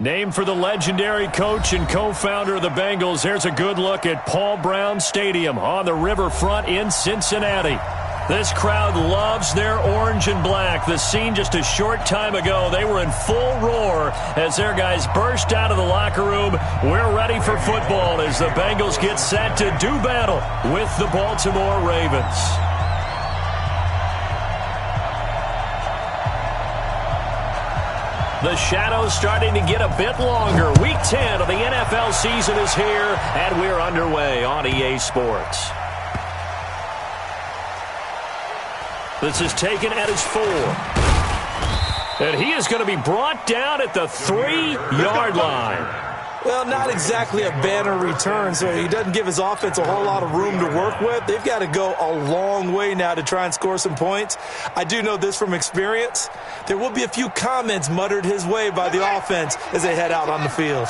Named for the legendary coach and co-founder of the Bengals, here's a good look at Paul Brown Stadium on the riverfront in Cincinnati. This crowd loves their orange and black. The scene just a short time ago, they were in full roar as their guys burst out of the locker room. We're ready for football as the Bengals get set to do battle with the Baltimore Ravens. The shadow's starting to get a bit longer. Week 10 of the NFL season is here, and we're underway on EA Sports. This is taken at his 4. And he is going to be brought down at the 3-yard line. Well, not exactly a banner return, so he doesn't give his offense a whole lot of room to work with. They've got to go a long way now to try and score some points. I do know this from experience. There will be a few comments muttered his way by the offense as they head out on the field.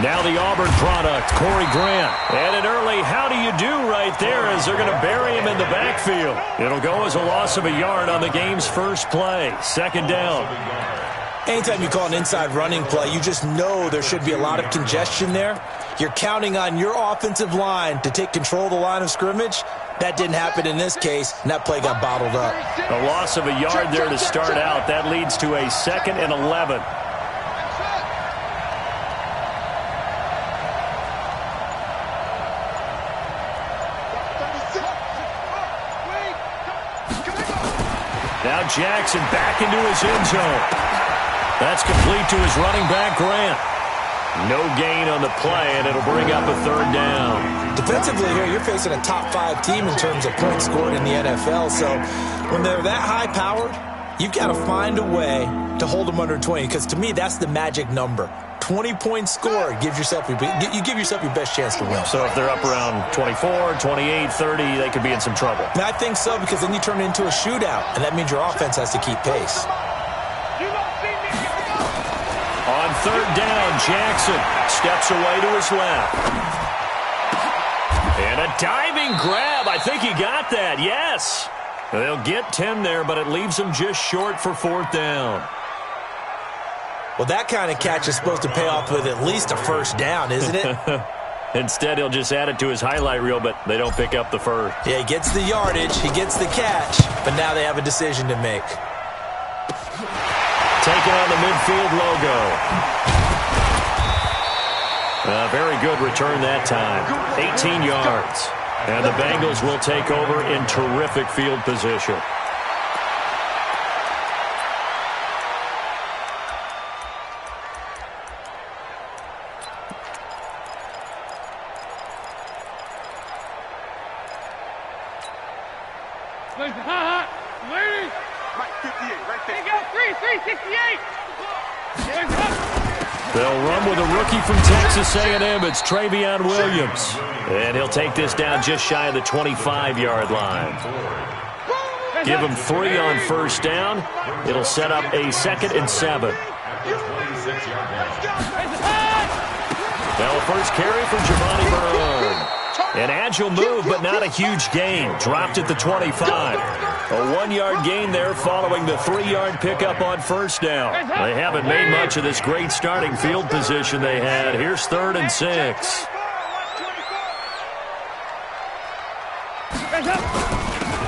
Now the Auburn product, Corey Grant. And an early how do you do right there as they're going to bury him in the backfield. It'll go as a loss of a yard on the game's first play. Second down. Anytime you call an inside running play, you just know there should be a lot of congestion there. You're counting on your offensive line to take control of the line of scrimmage. That didn't happen in this case, and that play got bottled up. A loss of a yard there to start out. That leads to a 2nd and 11. Now Jackson back into his end zone. That's complete to his running back, Grant. No gain on the play, and it'll bring up a 3rd down. Defensively here, you're facing a top 5 team in terms of points scored in the NFL. So when they're that high-powered, you've got to find a way to hold them under 20, because to me, that's the magic number. 20-point score, you give yourself your best chance to win. So if they're up around 24, 28, 30, they could be in some trouble. And I think so, because then you turn it into a shootout, and that means your offense has to keep pace. On 3rd down, Jackson steps away to his left. And a diving grab. I think he got that. Yes. They'll get 10 there, but it leaves them just short for 4th down. Well, that kind of catch is supposed to pay off with at least a 1st down, isn't it? Instead, he'll just add it to his highlight reel, but they don't pick up the first. Yeah, he gets the yardage, he gets the catch, but now they have a decision to make. Taking on the midfield logo. A very good return that time. 18 yards. And the Bengals will take over in terrific field position. Ladies! Right, 58, right there. They got 368! They'll run with a rookie from Texas A&M. It's Travion Williams. And he'll take this down just shy of the 25-yard line. Give him 3 on 1st down. It'll set up a 2nd and 7. Now the first carry from Giovanni Bernard. An agile move, but not a huge gain. Dropped at the 25. A 1-yard gain there following the 3-yard pickup on 1st down. They haven't made much of this great starting field position they had. Here's 3rd and 6.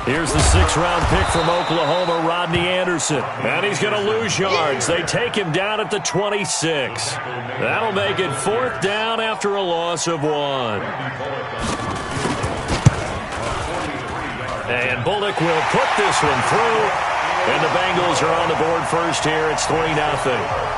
Here's the 6th-round pick from Oklahoma, Rodney Anderson. And he's going to lose yards. They take him down at the 26. That'll make it 4th down after a loss of 1. And Bullock will put this one through. And the Bengals are on the board first here. It's 3-0.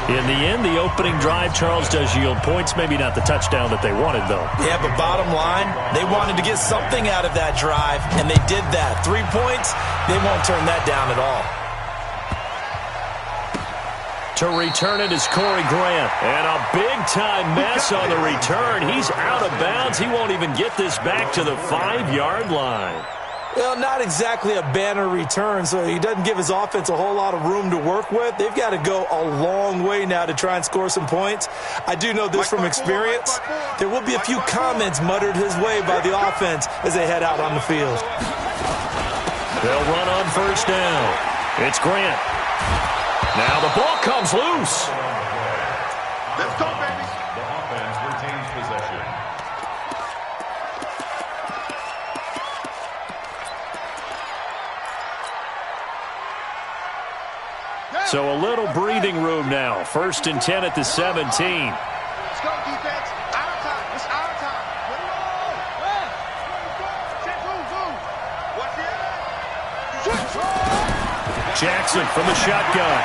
In the end, the opening drive, Charles, does yield points. Maybe not the touchdown that they wanted, though. Yeah, but bottom line, they wanted to get something out of that drive, and they did that. 3 points, they won't turn that down at all. To return it is Corey Grant. And a big-time mess on the return. He's out of bounds. He won't even get this back to the 5-yard line. Well, not exactly a banner return, so he doesn't give his offense a whole lot of room to work with. They've got to go a long way now to try and score some points. I do know this from experience. There will be a few comments muttered his way by the offense as they head out on the field. They'll run on first down. It's Grant. Now the ball comes loose. Let's go, baby. The offense retains possession. So a little breathing room now. 1st and 10 at the 17. Let's go, defense. Out of time. It's out of time. Let it roll. Check, move. What's it? Jackson from the shotgun.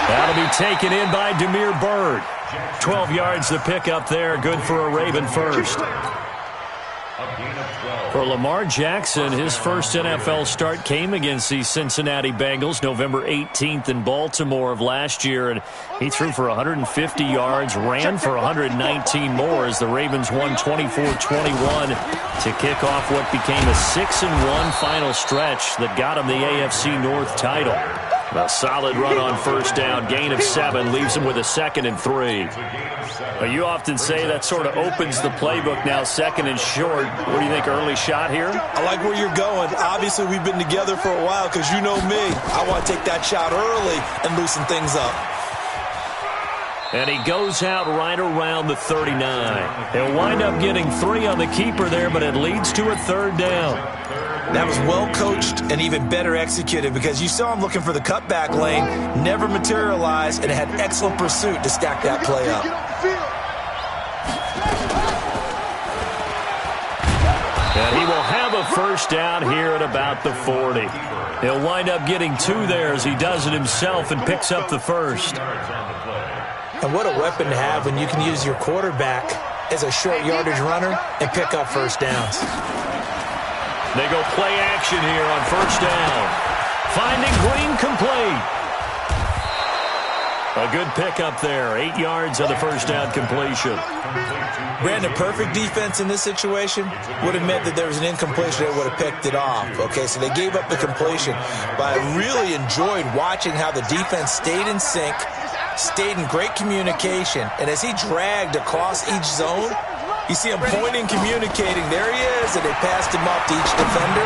That'll be taken in by Demir Bird. 12 yards to pick up there. Good for a Raven first. For Lamar Jackson, his first NFL start came against the Cincinnati Bengals November 18th in Baltimore of last year, and he threw for 150 yards, ran for 119 more as the Ravens won 24-21 to kick off what became a 6-1 final stretch that got him the AFC North title. A solid run on first down, gain of 7, leaves him with a 2nd and 3. You often say that sort of opens the playbook now, 2nd and short. What do you think, early shot here? I like where you're going. Obviously, we've been together for a while because you know me. I want to take that shot early and loosen things up. And he goes out right around the 39. He'll wind up getting 3 on the keeper there, but it leads to a 3rd down. That was well coached and even better executed because you saw him looking for the cutback lane, never materialized, and had excellent pursuit to stack that play up. And he will have a first down here at about the 40. He'll wind up getting 2 there as he does it himself and picks up the first. And what a weapon to have when you can use your quarterback as a short yardage runner and pick up first downs. They go play action here on first down. Finding Green complete. A good pickup there. 8 yards on the first down completion. Brandon, perfect defense in this situation would have meant that there was an incompletion that would have picked it off. Okay, so they gave up the completion. But I really enjoyed watching how the defense stayed in sync, stayed in great communication, and as he dragged across each zone, you see him pointing, communicating. There he is, and they passed him off to each defender.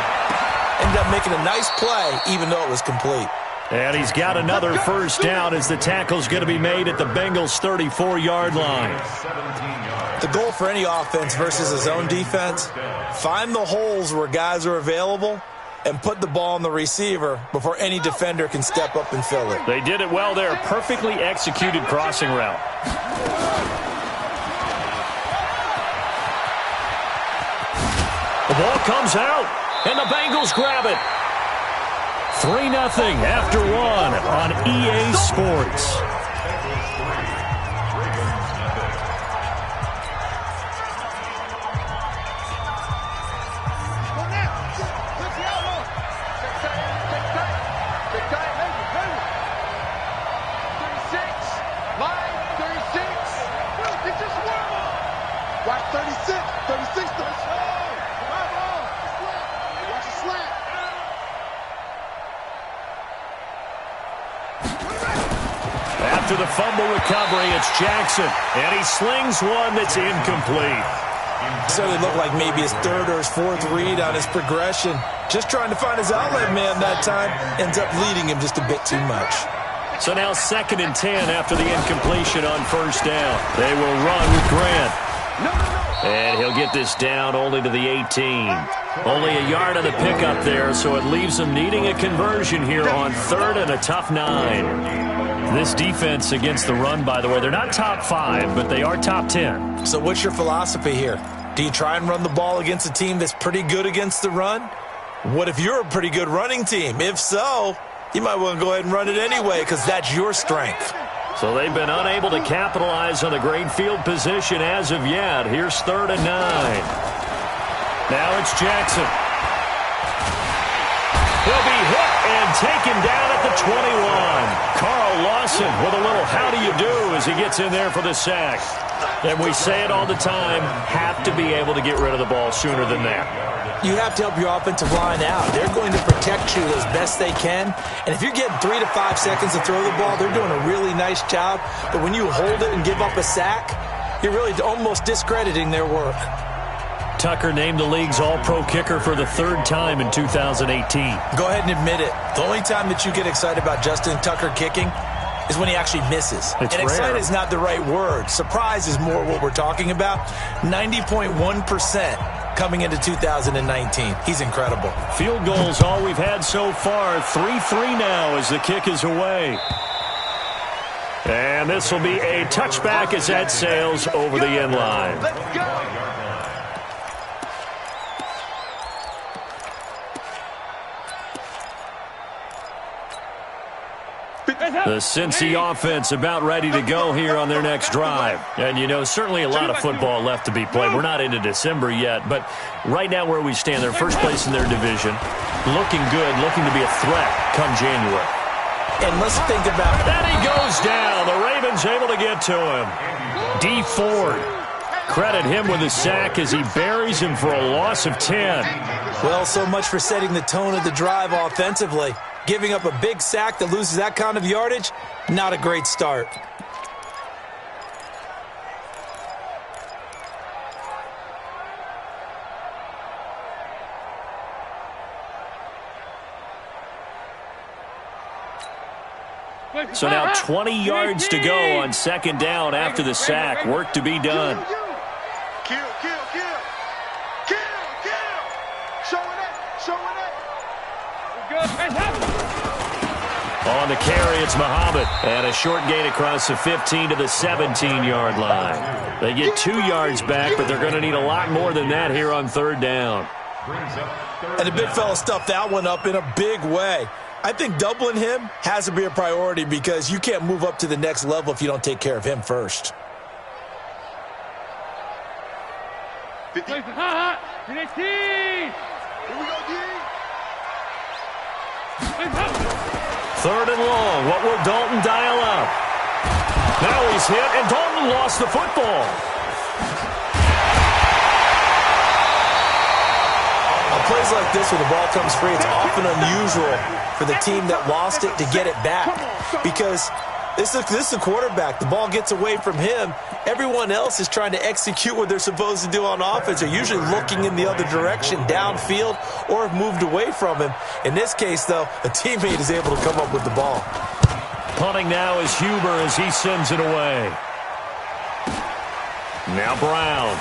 Ended up making a nice play, even though it was complete. And he's got another first down as the tackle's going to be made at the Bengals' 34-yard line. The goal for any offense versus a zone defense, find the holes where guys are available and put the ball on the receiver before any defender can step up and fill it. They did it well there. Perfectly executed crossing route. The ball comes out, and the Bengals grab it. 3-0 after 1 on EA Sports. After the fumble recovery, it's Jackson, and he slings one that's incomplete. Certainly looked like maybe his 3rd or his 4th read on his progression. Just trying to find his outlet man that time. Ends up leading him just a bit too much. So now 2nd and 10 after the incompletion on first down. They will run with Grant. And he'll get this down only to the 18. Only a yard on the pickup there, so it leaves him needing a conversion here on 3rd and a tough 9. This defense against the run, by the way, they're not top 5, but they are top 10. So what's your philosophy here? Do you try and run the ball against a team that's pretty good against the run? What if you're a pretty good running team? If so, you might want to go ahead and run it anyway because that's your strength. So they've been unable to capitalize on the great field position as of yet. Here's 3rd and 9. Now it's Jackson. He'll be hit and taken down at the 21. Carl Lawson with a little how do you do as he gets in there for the sack. And we say it all the time, have to be able to get rid of the ball sooner than that. You have to help your offensive line out. They're going to protect you as best they can. And if you're getting 3 to 5 seconds to throw the ball, they're doing a really nice job. But when you hold it and give up a sack, you're really almost discrediting their work. Tucker named the league's all-pro kicker for the third time in 2018. Go ahead and admit it. The only time that you get excited about Justin Tucker kicking is when he actually misses. It's and rare. excited is not the right word. Surprise is more what we're talking about. 90.1% coming into 2019. He's incredible. Field goals all we've had so far. 3-3 now as the kick is away. And this will be a touchback as that sails over the end line. Let's go. The Cincy offense about ready to go here on their next drive. And, you know, certainly a lot of football left to be played. We're not into December yet, but right now where we stand, they're first place in their division. Looking good, looking to be a threat come January. And let's think about And he goes down. The Ravens able to get to him. D. Ford. Credit him with a sack as he buries him for a loss of 10. well, so much for setting the tone of the drive offensively. Giving up a big sack that loses that kind of yardage, not a great start. So now 20 yards to go on second down after the sack. Work to be done. Kill. Showing it. On the carry, it's Muhammad. And a short gain across the 15 to the 17-yard line. They get 2 yards back, but they're going to need a lot more than that here on third down. And the big fella stuffed that one up in a big way. I think doubling him has to be a priority because you can't move up to the next level if you don't take care of him first. 50. Here we go, D. Third and long. What will Dalton dial up? Now he's hit, and Dalton lost the football. On plays like this where the ball comes free, it's often unusual for the team that lost it to get it back because this is the quarterback. The ball gets away from him. Everyone else is trying to execute what they're supposed to do on offense. They're usually looking in the other direction, downfield, or have moved away from him. In this case, though, a teammate is able to come up with the ball. Punting now is Huber as he sends it away. Now Brown.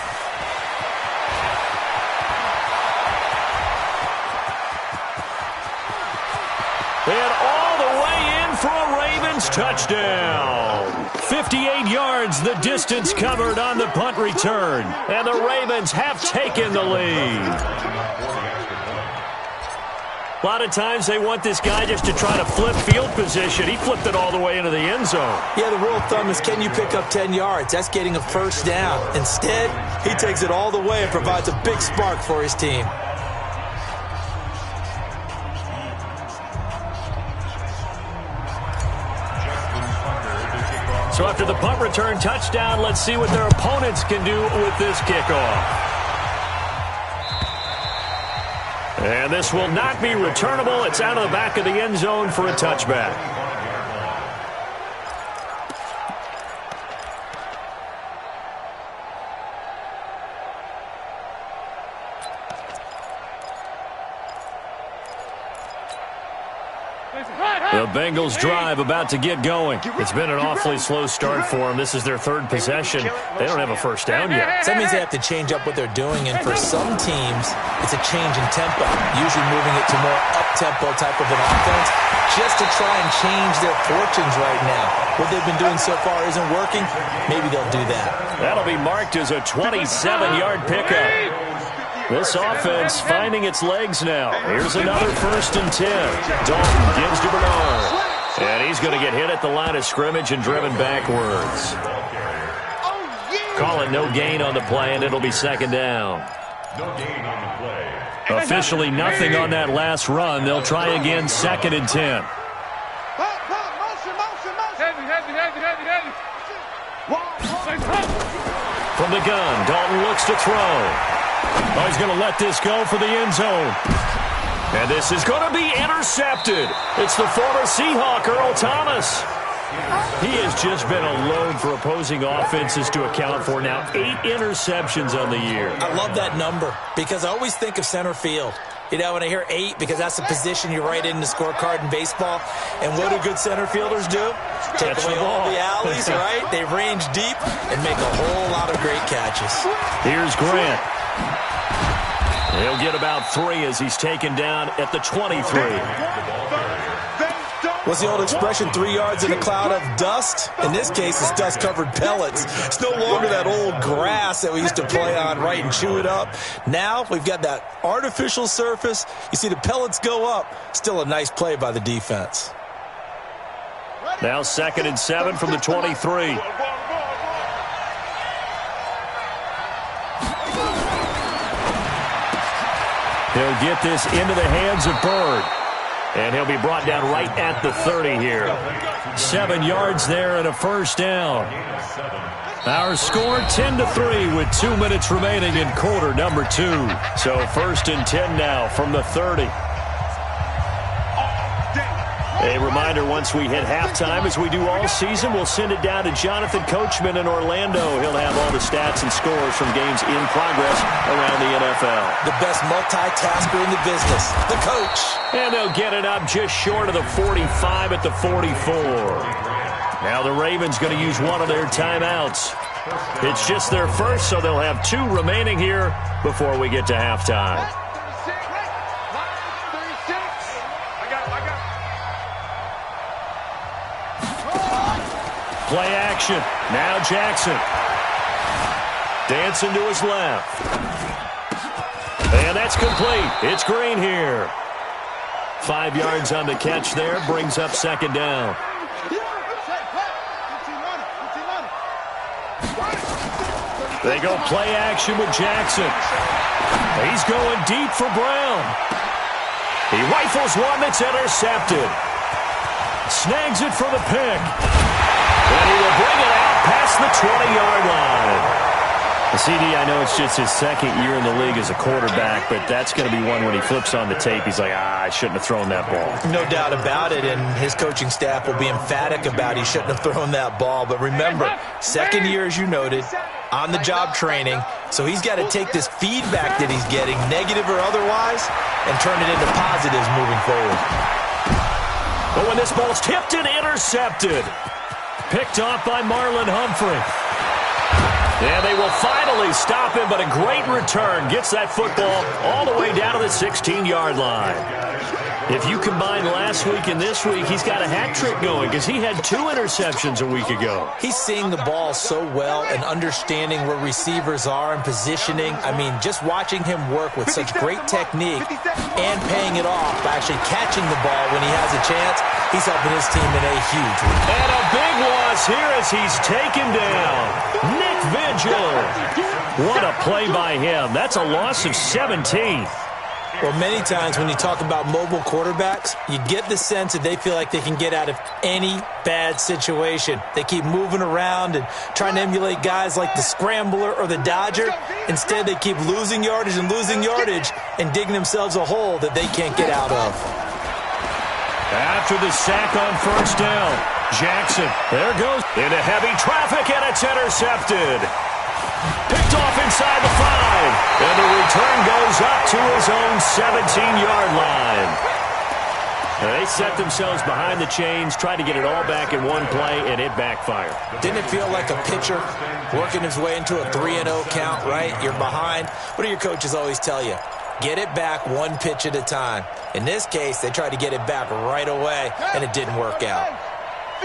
And all the way in for a Ravens touchdown. 58 yards, the distance covered on the punt return. And the Ravens have taken the lead. A lot of times they want this guy just to try to flip field position. He flipped it all the way into the end zone. Yeah, the rule of thumb is can you pick up 10 yards? That's getting a first down. Instead, he takes it all the way and provides a big spark for his team. So after the punt return touchdown, let's see what their opponents can do with this kickoff. And this will not be returnable. It's out of the back of the end zone for a touchback. The Bengals drive about to get going. It's been an awfully slow start for them. This is their third possession. They don't have a first down yet. So that means they have to change up what they're doing, and for some teams, it's a change in tempo, usually moving it to more up-tempo type of an offense, just to try and change their fortunes right now. What they've been doing so far isn't working. Maybe they'll do that. That'll be marked as a 27-yard pickup. This offense finding its legs now. Here's another 1st and 10. Dalton gives to Bernard. And he's going to get hit at the line of scrimmage and driven backwards. Call it no gain on the play, and it'll be second down. No gain on the play. Officially nothing on that last run. They'll try again 2nd and 10. From the gun, Dalton looks to throw. Oh, he's going to let this go for the end zone. And this is going to be intercepted. It's the former Seahawk, Earl Thomas. He has just been a load for opposing offenses to account for. Now 8 interceptions on the year. I love that number because I always think of center field. You know, when I hear 8, because that's the position you write in the scorecard in baseball. And what do good center fielders do? Take away all the alleys, right? They range deep and make a whole lot of great catches. Here's Grant. He'll get about 3 as he's taken down at the 23. What's the old expression, 3 yards in a cloud of dust? In this case, it's dust-covered pellets. It's no longer that old grass that we used to play on, right, and chew it up. Now we've got that artificial surface. You see the pellets go up. Still a nice play by the defense. Now 2nd and 7 from the 23. He'll get this into the hands of Bird. And he'll be brought down right at the 30 here. 7 yards there and a first down. Our score 10-3 with 2 minutes remaining in quarter number 2. So 1st and 10 now from the 30. A reminder, once we hit halftime, as we do all season, we'll send it down to Jonathan Coachman in Orlando. He'll have all the stats and scores from games in progress around the NFL. The best multitasker in the business, the coach. And they'll get it up just short of the 45 at the 44. Now the Ravens going to use one of their timeouts. It's just their first, so they'll have 2 remaining here before we get to halftime. Play action. Now Jackson. Dancing to his left. And that's complete. It's Green here. 5 yards on the catch there. Brings up 2nd down. They go play action with Jackson. He's going deep for Brown. He rifles one that's intercepted. Snags it for the pick. And he will bring it out past the 20-yard line. CD, I know it's just his 2nd year in the league as a quarterback, but that's going to be one when he flips on the tape. He's like, I shouldn't have thrown that ball. No doubt about it, and his coaching staff will be emphatic about he shouldn't have thrown that ball. But remember, 2nd year, as you noted, on-the-job training, so he's got to take this feedback that he's getting, negative or otherwise, and turn it into positives moving forward. But when this ball's tipped and intercepted, picked off by Marlon Humphrey. And they will finally stop him, but a great return. Gets that football all the way down to the 16-yard line. If you combine last week and this week, he's got a hat trick going because he had 2 interceptions a week ago. He's seeing the ball so well and understanding where receivers are and positioning. I mean, just watching him work with such great technique and paying it off by actually catching the ball when he has a chance, he's helping his team in a huge way. And a big loss here as he's taken down. Nick Vigil. What a play by him. That's a loss of 17. Well, many times when you talk about mobile quarterbacks, you get the sense that they feel like they can get out of any bad situation. They keep moving around and trying to emulate guys like the Scrambler or the Dodger. Instead, they keep losing yardage and digging themselves a hole that they can't get out of. After the sack on first down, Jackson, there goes into heavy traffic, and it's intercepted. Picked off inside the 5, and the return goes up to his own 17-yard line. They set themselves behind the chains, tried to get it all back in one play, and it backfired. Didn't it feel like a pitcher working his way into a 3-0 count, right? You're behind. What do your coaches always tell you? Get it back 1 pitch at a time. In this case, they tried to get it back right away, and it didn't work out.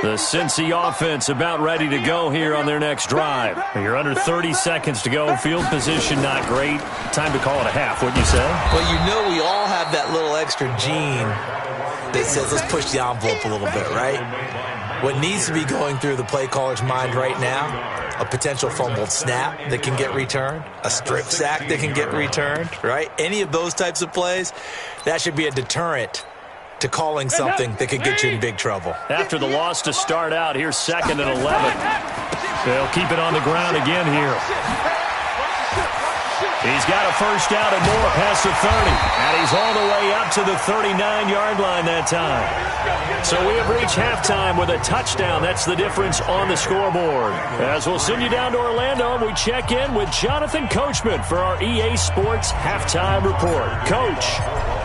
The Cincy offense about ready to go here on their next drive. You're under 30 seconds to go. Field position not great. Time to call it a half, wouldn't you say? Well, you know we all have that little extra gene that says let's push the envelope a little bit, right? What needs to be going through the play caller's mind right now, a potential fumbled snap that can get returned, a strip sack that can get returned, right? Any of those types of plays, that should be a deterrent to calling something that could get you in big trouble. After the loss to start out, here's 2nd and 11. They'll keep it on the ground again here. He's got a first down and more past the 30. And he's all the way up to the 39-yard line that time. So we have reached halftime with a touchdown. That's the difference on the scoreboard. As we'll send you down to Orlando, and we check in with Jonathan Coachman for our EA Sports Halftime Report. Coach,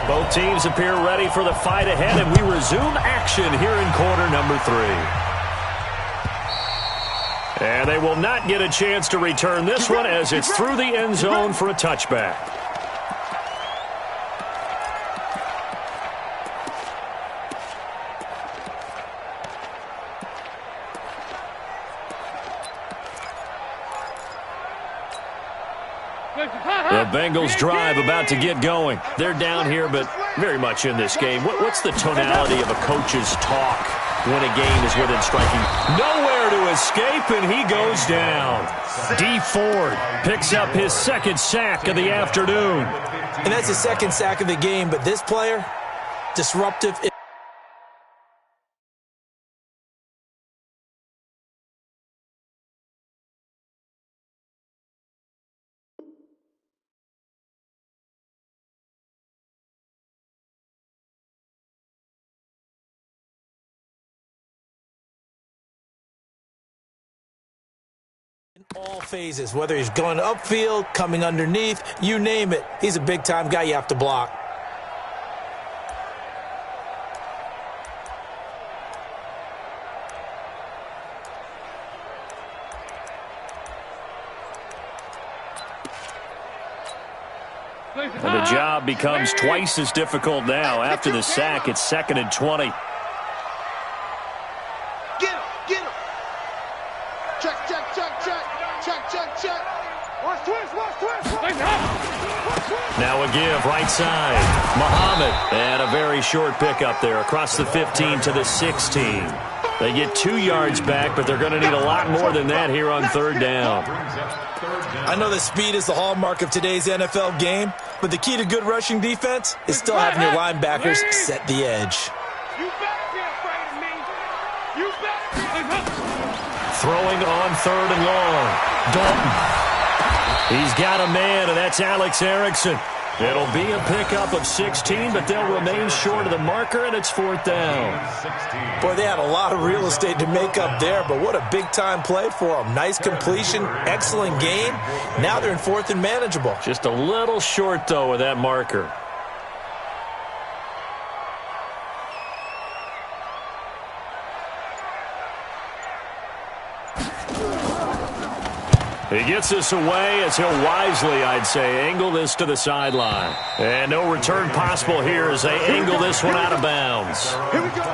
both teams appear ready for the fight ahead, and we resume action here in quarter number 3. And they will not get a chance to return this one as it's through the end zone for a touchback. The Bengals drive about to get going. They're down here, but very much in this game. What's the tonality of a coach's talk when a game is within striking? Nowhere to escape, and he goes down. D. Ford picks up his second sack of the afternoon. And that's the second sack of the game, but this player, disruptive. All phases, whether he's going upfield, coming underneath, you name it. He's a big-time guy you have to block. And the job becomes twice as difficult now. After the sack, it's 2nd and 20. Get him, get him. Check, check, check, check. Check, check, check. Watch twist, watch twist. Now a give, right side. Muhammad, and a very short pickup there across the 15 to the 16. They get 2 yards back, but they're going to need a lot more than that here on 3rd down. I know that speed is the hallmark of today's NFL game, but the key to good rushing defense is still having your linebackers set the edge. You better be afraid of me. You better be. Throwing on 3rd and long. Dalton. He's got a man, and that's Alex Erickson. It'll be a pickup of 16, but they'll remain short of the marker, and it's 4th down. Boy, they had a lot of real estate to make up there, but what a big-time play for them. Nice completion, excellent gain. Now they're in 4th and manageable. Just a little short, though, of that marker. He gets this away as he'll wisely, I'd say, angle this to the sideline. And no return possible here as they angle this one out of bounds. Here we go.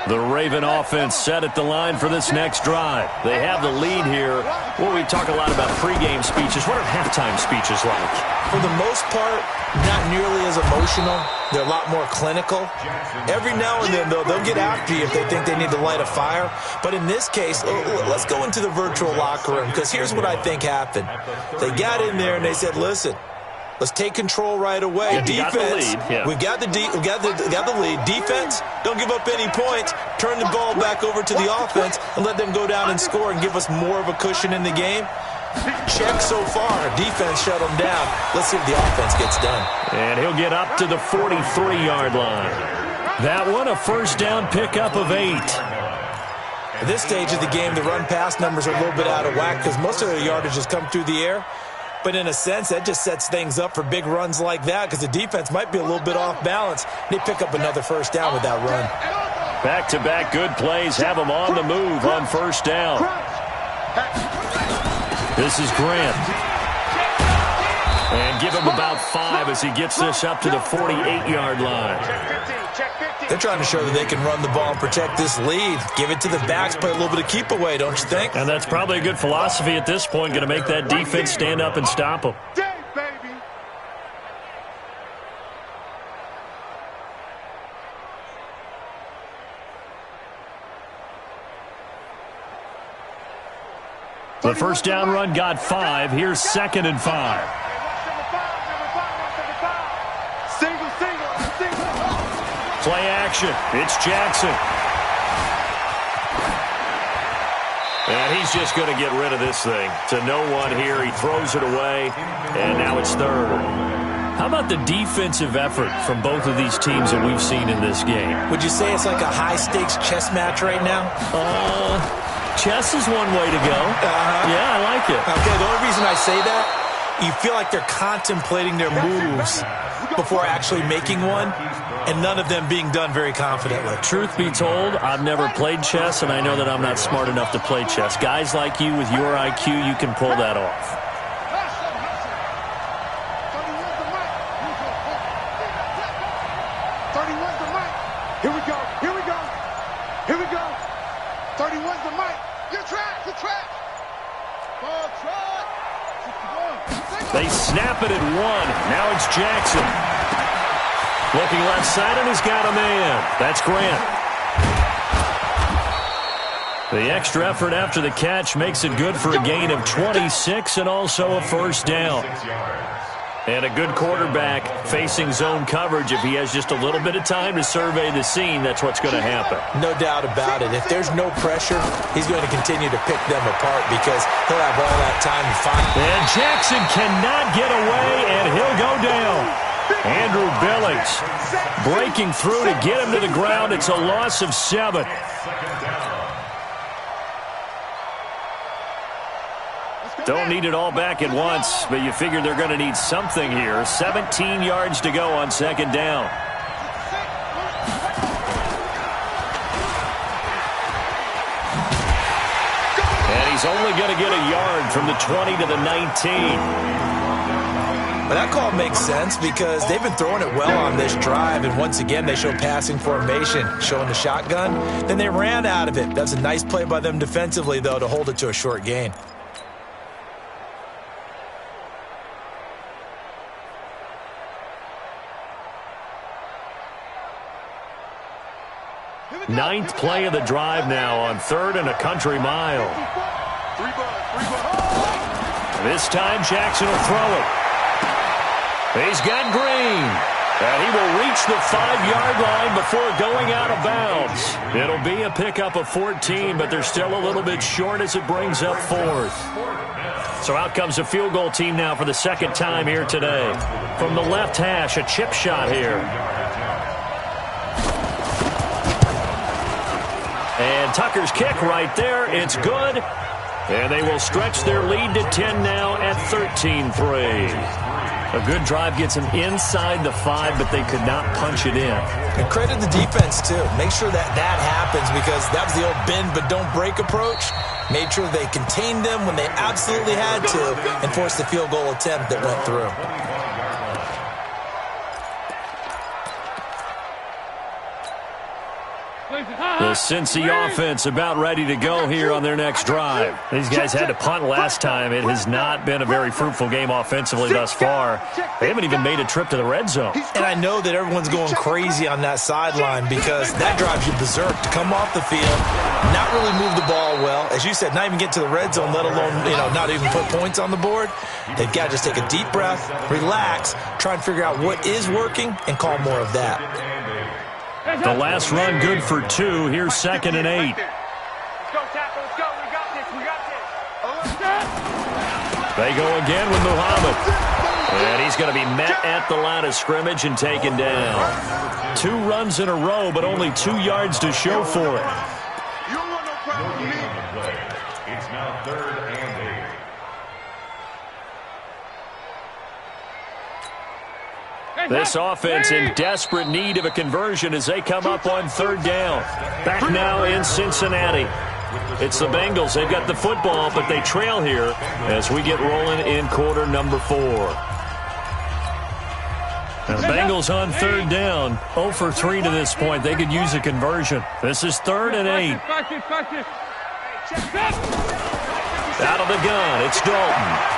The Raven offense set at the line for this next drive. They have the lead here. Well, we talk a lot about pregame speeches. What are halftime speeches like? For the most part, not nearly as emotional. They're a lot more clinical. Every now and then, though, they'll get after you if they think they need to light a fire. But in this case, let's go into the virtual locker room, because here's what I think happened. They got in there and they said, listen, let's take control right away. Yeah, Defense, we got the lead. Defense, don't give up any points. Turn the ball back over to the offense and let them go down and score and give us more of a cushion in the game. Check so far. Defense shut them down. Let's see if the offense gets done. And he'll get up to the 43-yard line. That one, a first down pickup of 8. At this stage of the game, the run-pass numbers are a little bit out of whack because most of their yardage has come through the air. But in a sense, that just sets things up for big runs like that because the defense might be a little bit off balance. They pick up another first down with that run. Back-to-back good plays have them on the move on first down. This is Grant. And give him about 5 as he gets this up to the 48-yard line. They're trying to show that they can run the ball and protect this lead. Give it to the backs, play a little bit of keep away, don't you think? And that's probably a good philosophy at this point, going to make that defense stand up and stop them. The first down run got 5. Here's 2nd and 5. Single, single, single. Play action. It's Jackson. And he's just going to get rid of this thing. To no one here. He throws it away, and now it's third. How about the defensive effort from both of these teams that we've seen in this game? Would you say it's like a high-stakes chess match right now? Chess is one way to go. Yeah, I like it. Okay, the only reason I say that, you feel like they're contemplating their moves before actually making one, and none of them being done very confidently. Truth be told, I've never played chess, and I know that I'm not smart enough to play chess. Guys like you with your IQ, you can pull that off. Here we go. Here we go. Here we go. 31's the mic. You're trapped. You're trapped. Ball trapped. They snap it at one. Now it's Jackson. Looking left side, and he's got a man. That's Grant. The extra effort after the catch makes it good for a gain of 26 and also a first down. And a good quarterback facing zone coverage. If he has just a little bit of time to survey the scene, that's what's going to happen. No doubt about it. If there's no pressure, he's going to continue to pick them apart because he'll have all that time to find. And Jackson cannot get away, and he'll go down. Andrew Billings breaking through to get him to the ground. It's a loss of 7. Don't need it all back at once, but you figure they're going to need something here. 17 yards to go on second down. And he's only going to get a yard from the 20 to the 19. But that call makes sense because they've been throwing it well on this drive, and once again they show passing formation, showing the shotgun. Then they ran out of it. That's a nice play by them defensively, though, to hold it to a short gain. Ninth play of the drive now on 3rd and a country mile. This time Jackson will throw it. He's got Green. And he will reach the 5-yard line before going out of bounds. It'll be a pickup of 14, but they're still a little bit short as it brings up 4th. So out comes a field goal team now for the second time here today. From the left hash, a chip shot here. And Tucker's kick right there. It's good. And they will stretch their lead to 10 now at 13-3. A good drive gets them inside the 5, but they could not punch it in. And credit the defense, too. Make sure that happens because that was the old bend but don't break approach. Made sure they contained them when they absolutely had to and forced the field goal attempt that went through. The Cincy offense about ready to go here on their next drive. These guys had to punt last time. It has not been a very fruitful game offensively thus far. They haven't even made a trip to the red zone. And I know that everyone's going crazy on that sideline because that drives you berserk to come off the field, not really move the ball well. As you said, not even get to the red zone, let alone, not even put points on the board. They've got to just take a deep breath, relax, try and figure out what is working, and call more of that. The last run good for 2. Here's 2nd and 8. Let's go, tackle. Let's go. We got this. We got this. They go again with Muhammad. And he's going to be met at the line of scrimmage and taken down. 2 runs in a row, but only 2 yards to show for it. You don't want no problem with me. It's now 3rd and 8. This offense in desperate need of a conversion as they come up on 3rd down. Back now in Cincinnati. It's the Bengals. They've got the football, but they trail here as we get rolling in quarter number 4. The Bengals on 3rd down. 0 for 3 to this point. They could use a conversion. This is 3rd and 8. Out of the gun, it's Dalton.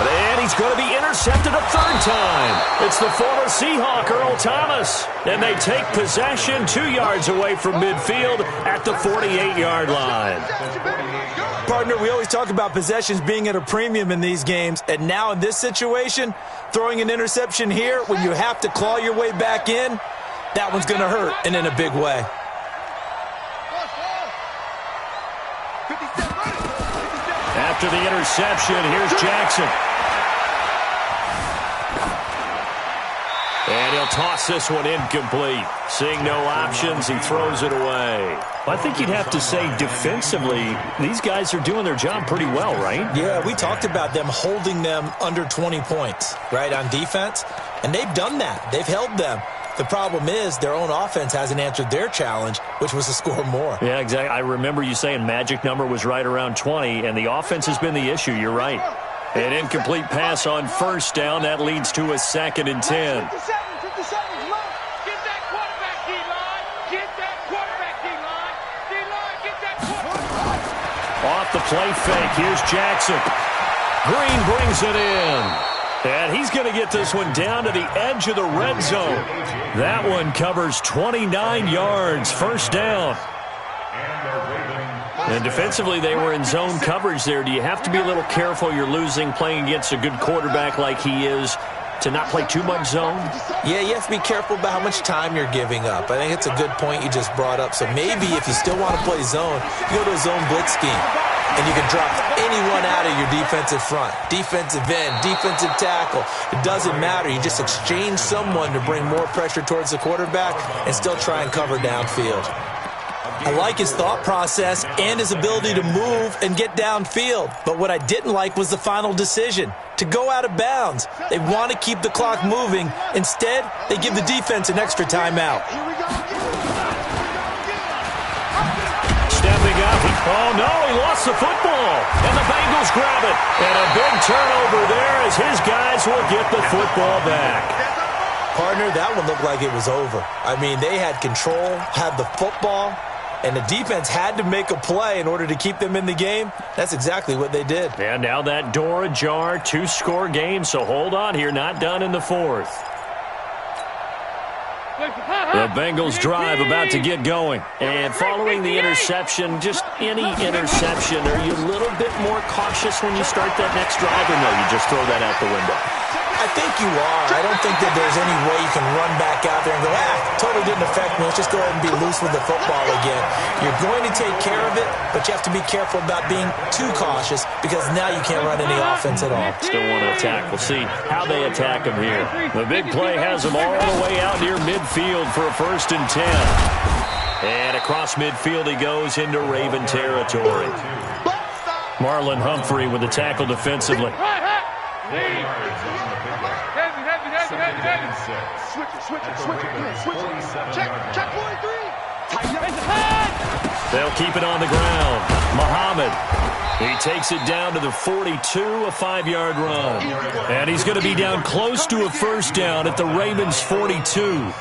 And he he's going to be intercepted a third time. It's the former Seahawk, Earl Thomas. And they take possession 2 yards away from midfield at the 48-yard line. Partner, we always talk about possessions being at a premium in these games. And now in this situation, throwing an interception here when you have to claw your way back in, that one's going to hurt, and in a big way. After the interception, here's Jackson. And he'll toss this one incomplete. Seeing no options, he throws it away. I think you'd have to say defensively, these guys are doing their job pretty well, right? Yeah, we talked about them holding them under 20 points, right, on defense. And they've done that. They've held them. The problem is their own offense hasn't answered their challenge, which was to score more. Yeah, exactly. I remember you saying magic number was right around 20, and the offense has been the issue. You're right. An incomplete pass on first down. That leads to a 2nd and 10. 50 seconds left. Get that quarterback, D-line. Get that quarterback, D-line. D-line, get that quarterback. Off the play fake, here's Jackson. Green brings it in. And he's going to get this one down to the edge of the red zone. That one covers 29 yards, first down. And defensively, they were in zone coverage there. Do you have to be a little careful you're losing playing against a good quarterback like he is to not play too much zone? Yeah, you have to be careful about how much time you're giving up. I think it's a good point you just brought up. So maybe if you still want to play zone, you go to a zone blitz scheme. And you can drop anyone out of your defensive front. Defensive end, defensive tackle. It doesn't matter. You just exchange someone to bring more pressure towards the quarterback and still try and cover downfield. I like his thought process and his ability to move and get downfield. But what I didn't like was the final decision, to go out of bounds. They want to keep the clock moving. Instead, they give the defense an extra timeout. Stepping up. Oh, no, he lost the football. And the Bengals grab it. And a big turnover there as his guys will get the football back. Partner, that one looked like it was over. I mean, they had control, had the football, and the defense had to make a play in order to keep them in the game. That's exactly what they did. And now that door ajar, 2-score game, so hold on here, not done in the 4th. The Bengals drive about to get going. And following the interception, just any interception, are you a little bit more cautious when you start that next drive, or no, you just throw that out the window? I think you are. I don't think that there's any way you can run back out there and go, totally didn't affect me. Let's just go ahead and be loose with the football again. You're going to take care of it, but you have to be careful about being too cautious because now you can't run any offense at all. Still want to attack. We'll see how they attack him here. The big play has them all the way out near midfield for a 1st and 10. And across midfield he goes into Raven territory. Marlon Humphrey with the tackle defensively. They'll keep it on the ground. Muhammad. He takes it down to the 42, a 5-yard run. And he's going to be down close to a first down at the Ravens' 42.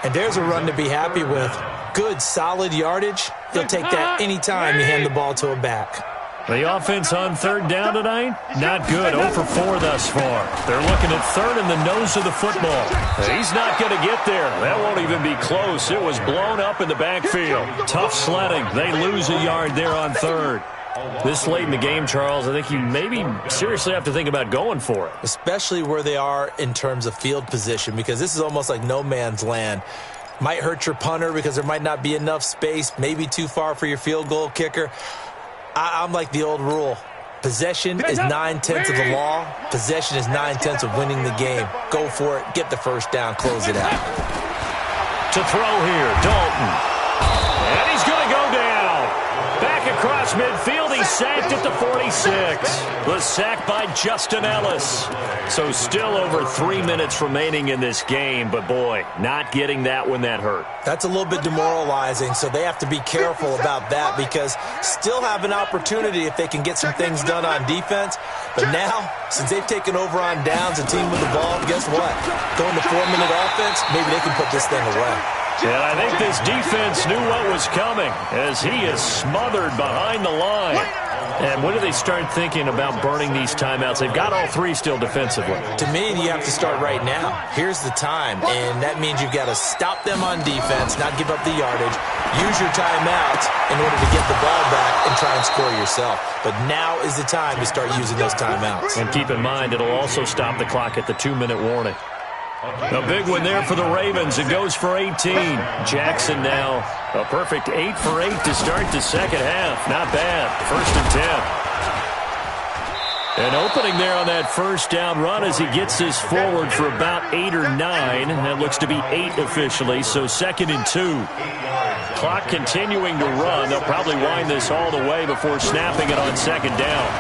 And there's a run to be happy with. Good, solid yardage. He'll take that anytime you hand the ball to a back. The offense on 3rd down tonight, not good, 0 for 4 thus far. They're looking at 3rd in the nose of the football. He's not going to get there. That won't even be close. It was blown up in the backfield. Tough sledding. They lose a yard there on 3rd. This late in the game, Charles, I think you maybe seriously have to think about going for it. Especially where they are in terms of field position, because this is almost like no man's land. Might hurt your punter because there might not be enough space, maybe too far for your field goal kicker. I'm like the old rule. Possession is 9/10 of the law. Possession is 9/10 of winning the game. Go for it. Get the first down. Close it out. To throw here, Dalton. And he's going to go down. Back across midfield, he's sacked at the 46. The sack by Justin Ellis. So still over 3 minutes remaining in this game, but boy, not getting that when that hurt. That's a little bit demoralizing, so they have to be careful about that because still have an opportunity if they can get some things done on defense. But now, since they've taken over on downs, a team with the ball, guess what? Going to 4-minute offense, maybe they can put this thing away. And I think this defense knew what was coming as he is smothered behind the line. And when do they start thinking about burning these timeouts? They've got all three still defensively. To me, you have to start right now. Here's the time, and that means you've got to stop them on defense, not give up the yardage, use your timeouts in order to get the ball back and try and score yourself. But now is the time to start using those timeouts. And keep in mind, it'll also stop the clock at the 2-minute warning. A big one there for the Ravens. It goes for 18. Jackson now a perfect 8 for 8 to start the second half. Not bad. 1st and 10. An opening there on that first down run as he gets this forward for about 8 or 9. That looks to be 8 officially, so 2nd and 2. Clock continuing to run. They'll probably wind this all the way before snapping it on 2nd down.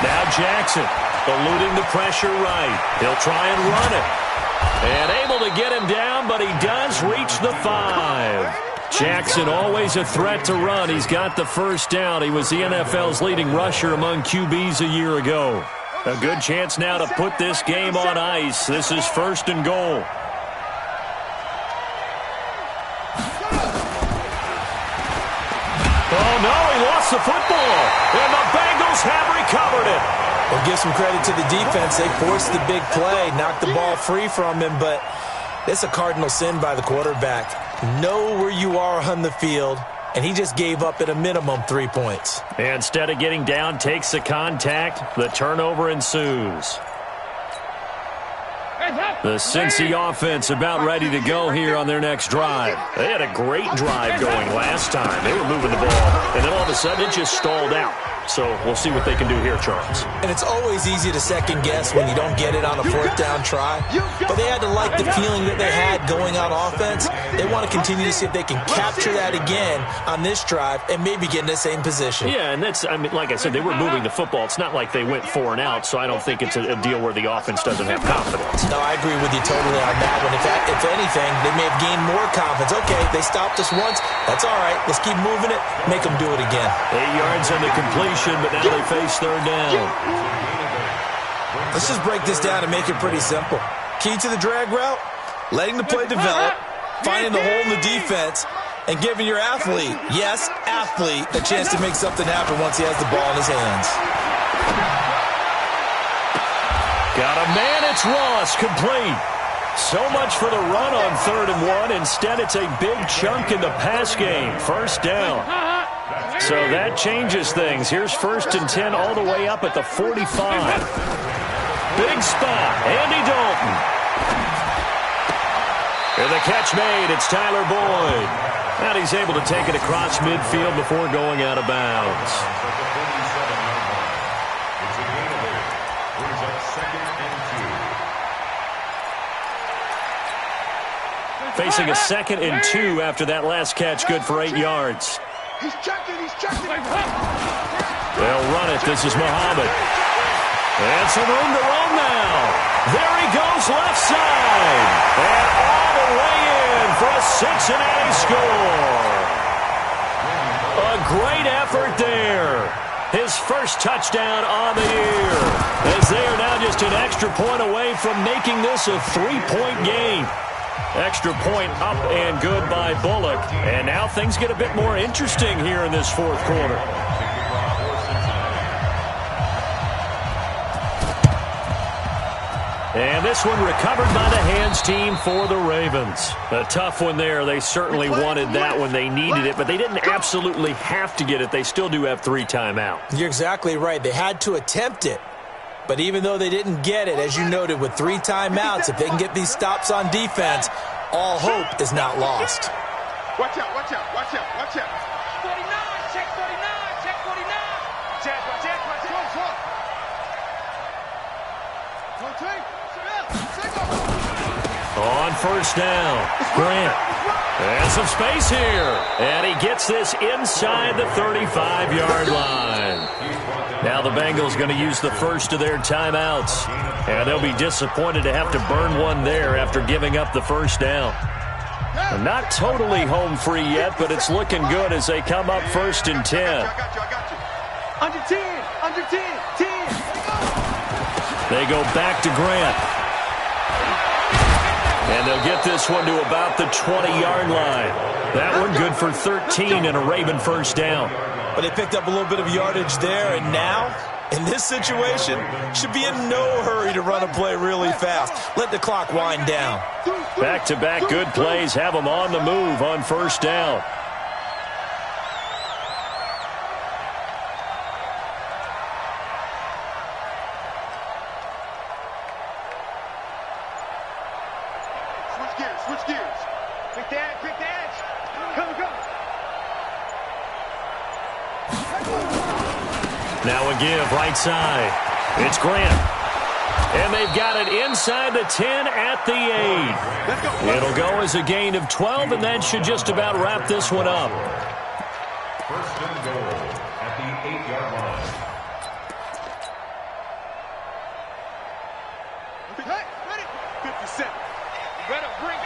Now Jackson eluding the pressure right. He'll try and run it. And able to get him down, but he does reach the 5. Jackson always a threat to run. He's got the first down. He was the NFL's leading rusher among QBs a year ago. A good chance now to put this game on ice. This is 1st and goal. Oh, no, he lost the football. And the Bengals have recovered it. We'll give some credit to the defense. They forced the big play, knocked the ball free from him, but it's a cardinal sin by the quarterback. Know where you are on the field, and he just gave up at a minimum 3 points. Instead of getting down, takes the contact. The turnover ensues. The Cincy offense about ready to go here on their next drive. They had a great drive going last time. They were moving the ball, and then all of a sudden it just stalled out. So we'll see what they can do here, Charles. And it's always easy to second guess when you don't get it on a 4th down try. But they had to like the feeling that they had going on offense. They want to continue to see if they can capture that again on this drive and maybe get in the same position. Yeah, and that's, I mean, like I said, they were moving the football. It's not like they went 4 and out, so I don't think it's a deal where the offense doesn't have confidence. No, I agree with you totally on that one. If anything, they may have gained more confidence. Okay, they stopped us once. That's all right. Let's keep moving it. Make them do it again. 8 yards on the completion, but now they face 3rd down. Let's just break this down and make it pretty simple. Key to the drag route, letting the play develop, finding the hole in the defense, and giving your athlete, yes, athlete, a chance to make something happen once he has the ball in his hands. Got a man, it's Ross, complete. So much for the run on 3rd and 1. Instead, it's a big chunk in the pass game. 1st down. So that changes things. Here's 1st and 10 all the way up at the 45. Big spot, Andy Dalton. And the catch made, it's Tyler Boyd. And he's able to take it across midfield before going out of bounds. Facing a 2nd and 2 after that last catch, good for 8 yards. He's checking. They'll run it. This is Muhammad. And some room to run now. There he goes, left side. And all the way in for a Cincinnati score. A great effort there. His first touchdown on the year. As they are now just an extra point away from making this a 3-point game. Extra point up and good by Bullock. And now things get a bit more interesting here in this 4th quarter. And this one recovered by the hands team for the Ravens. A tough one there. They certainly wanted that when they needed it, but they didn't absolutely have to get it. They still do have 3 timeouts. You're exactly right. They had to attempt it. But even though they didn't get it, as you noted, with 3 timeouts, if they can get these stops on defense, all hope is not lost. Watch out. 49, check 49. On 1st down, Grant. And some space here. And he gets this inside the 35-yard line. Now the Bengals going to use the first of their timeouts. And they'll be disappointed to have to burn one there after giving up the first down. And not totally home free yet, but it's looking good as they come up 1st and 10. Under 10. They go back to Grant. And they'll get this one to about the 20-yard line. That one good for 13 and a Raven first down. But they picked up a little bit of yardage there, and now, in this situation, should be in no hurry to run a play really fast. Let the clock wind down. Back-to-back good plays have them on the move on first down. Switch gears. Quick dash. Come. Now a give right side. It's Grant. And they've got it inside the 10 at the 8. It'll go as a gain of 12, and that should just about wrap this one up. First and goal at the 8-yard line. Hey, ready? 57. You better bring